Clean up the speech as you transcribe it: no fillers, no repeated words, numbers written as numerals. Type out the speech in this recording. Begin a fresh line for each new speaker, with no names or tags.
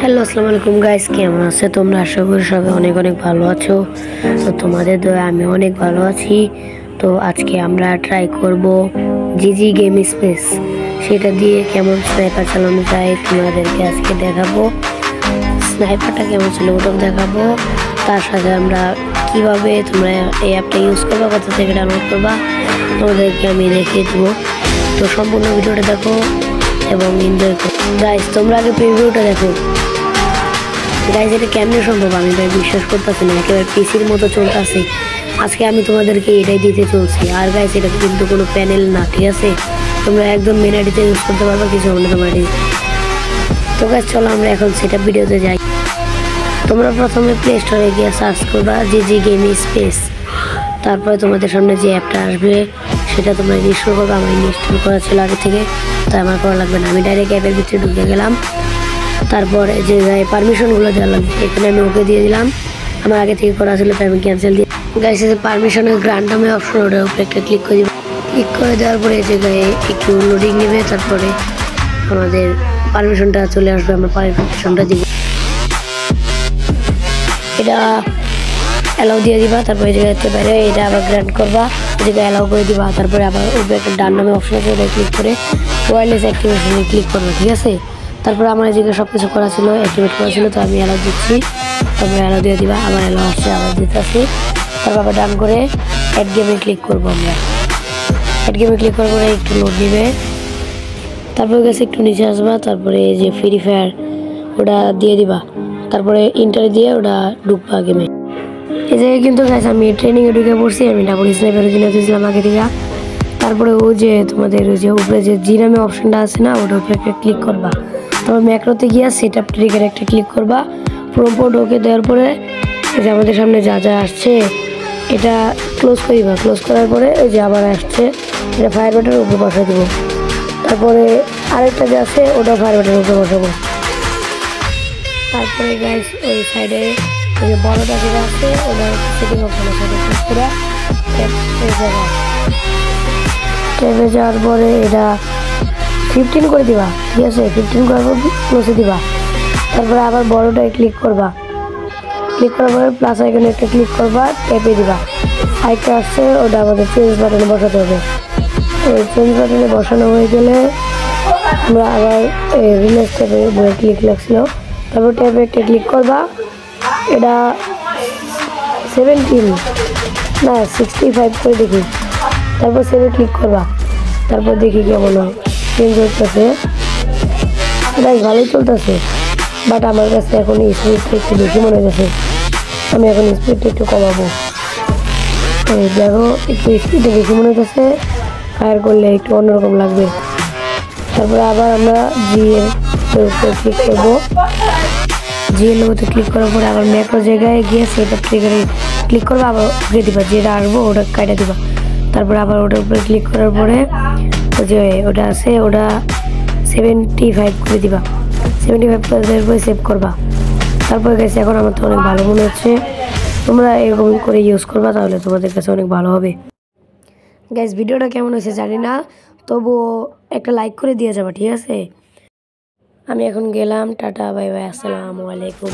Hello আসসালামু আলাইকুম guys, কেমন আছো তোমরা? আশা করি সবাই অনেক অনেক ভালো আছো। তো তোমাদের দয়া আমি অনেক ভালো আছি। তো আজকে আমরা ট্রাই করব জিজি গেম স্পেস, সেটা দিয়ে কেমন স্নাইপার চালানো যায় তোমাদেরকে আজকে দেখাবো। স্নাইপারটা কেমন ছিল ওটাও দেখাবো, তার সাথে আমরা কিভাবে তোমরা এই অ্যাপটা ইউজ করবা, কোথা থেকে ডাউনলোড করবা তোমাদেরকে আমি দেখিয়ে দেবো। তো সম্পূর্ণ ভিডিওটা দেখো এবং এনজয় করো। গাইস তোমরা আগে প্রিভিউটা দেখো। গাইজ এটা কেমনে সম্ভব আমি ভাই বিশ্বাস করতেছি না, একেবারে পিসির মতো চলতেছে। আজকে আমি তোমাদেরকে এটাই দিতে চলছি। আর গাইজ এটা কিন্তু কোনো প্যানেল না, ঠিক আছে? তোমরা একদম মেন আইডিতে ইউজ করতে পারবা, কিছু হবে না তোমার। তো গাইজ চলো আমরা এখন সেটা ভিডিওতে যাই। তোমরা প্রথমে প্লে স্টোরে গিয়ে সার্চ করবা জিজি গেম স্পেস। তারপরে তোমাদের সামনে যে অ্যাপটা আসবে সেটা তোমরা ইনস্টল করবা। আমার ইনস্টল করা ছিল আগে থেকে, তাই আমার করা লাগবে না। আমি ডাইরেক্ট অ্যাপের ভিতরে ঢুকে গেলাম। তারপরে যে পারমিশনগুলো দেওয়া লাগবে এখানে আমি ওকে দিয়ে দিলাম। আমার আগে থেকে করা ছিল তাই আমি ক্যান্সেল দিয়ে গাইস পারমিশনের গ্রান্ডামে অপশন ওটার উপরে একটা ক্লিক করে দিব। ক্লিক করে দেওয়ার পরে যে গায়ে একটু লোডিং নেবে, তারপরে আমাদের পারমিশনটা চলে আসবে। আমরা পারমিশনটা দিব, এটা অ্যালাউ দিয়ে দিবা। তারপরে যে জায়গাতে বাইরে এটা আবার গ্রান্ট করবা, জায়গায় অ্যালাউ করে দিবা। তারপরে আবার উপরে একটা ডান নামে অপশন আছে, ওটা ক্লিক করে ওয়্যারলেস অ্যাক্টিভেশনে ক্লিক করবো, ঠিক আছে? তারপরে আমার এই জায়গায় সব কিছু করা ছিল, অ্যাক্টিভেট করা ছিল, তো আমি অ্যালাউ দিচ্ছি। তারপরে অ্যালাউ দিয়ে দিবা, আমার অ্যালাউ আসছে, আবার দিতে আসি। তারপর আবার ডান করে অ্যাড গেমে ক্লিক করবো। আমরা অ্যাড গেমে ক্লিক করার পরে একটু লোড নেবে, তারপরে গেছে একটু নিচে আসবা। তারপরে এই যে ফ্রি ফায়ার ওটা দিয়ে দিবা, তারপরে ইন্টার দিয়ে ওটা ঢুকবা গেমে। এই জায়গায় কিন্তু গাইস আমি ট্রেনিংয়ে ঢুকে পড়ছি। আমি ডাবল স্নাইপার কিনে দিয়েছিলাম আগে থেকে। তারপরে ও যে তোমাদের ওই যে উপরে যে জি নামে অপশনটা আছে না, ওটার উপরে একটা ক্লিক করবা। তারপর ম্যাক্রোতে গিয়ে সেট আপ ট্রিগার একটা ক্লিক করবা। প্রম্পট ওকে দেওয়ার পরে এই যে আমাদের সামনে যা যা আসছে এটা ক্লোজ করিবা। ক্লোজ করার পরে ওই যে আবার আসছে, এটা ফায়ার বাটনের উপরে বসা দেবো। তারপরে আরেকটা যে আছে ওটা ফায়ার বাটনের উপরে বসাবো। তারপরে গাইস ওই সাইডে ওই যে বড়টা যেটা আছে ওটার সেটিং অপশন আছে, ক্লিক করে ট্যাবে যাওয়ার পরে এটা 15 করে দিবা, ঠিক আছে? 15 করার পর ক্লোজে দিবা। তারপরে আবার বড়টায় ক্লিক করবা। ক্লিক করার পরে প্লাস আইকনে একটা ক্লিক করবা, ট্যাপে দিবা। আইকটা আসছে ওটা আমাদের চেঞ্জ বাটনে বসাতে হবে। ওই চেঞ্জ বাটনে বসানো হয়ে গেলে আমরা আবার রিলেজ ট্যাপে ক্লিক লাগছিল। তারপর ট্যাপে একটা ক্লিক করবা, এটা 17 না 65 করে দেখি। তারপর সেভে ক্লিক করবা। তারপর দেখি কেমন হয়, চেঞ্জ হতেছে। এটা ভালোই চলতেছে, বাট আমার কাছে এখন স্পিডটা একটু বেশি মনে হয়েছে। আমি এখন স্পিডটা একটু কমাবো। দেখো একটু স্পিডটা বেশি মনে হতেছে, ফায়ার করলে একটু অন্যরকম লাগবে। তারপরে আবার আমরা জি এর উপরে ক্লিক করবো। জি এর লোগোতে ক্লিক করার পরে আবার ম্যাক্রো জায়গায় গিয়ে সেট আপ ট্রিগারে ক্লিক করবো, আবার উঠিয়ে দিবা। যেটা আসবো ওটা কাটা দিবা। তারপরে আবার ওটার উপরে ক্লিক করার পরে ওই যে ওটা আছে ওটা 75 করে দিবা। 75 করে দেওয়ার পরে সেভ করবা। তারপরে গেছে এখন আমার তো অনেক ভালো মনে হচ্ছে। তোমরা এরকম করে ইউজ করবা, তাহলে তোমাদের কাছে অনেক ভালো হবে। গাইস ভিডিওটা কেমন হয়েছে জানি না, তবুও একটা লাইক করে দিয়ে যাবা, ঠিক আছে? আমি এখন গেলাম, টাটা বাই বাই, আসসালামু আলাইকুম।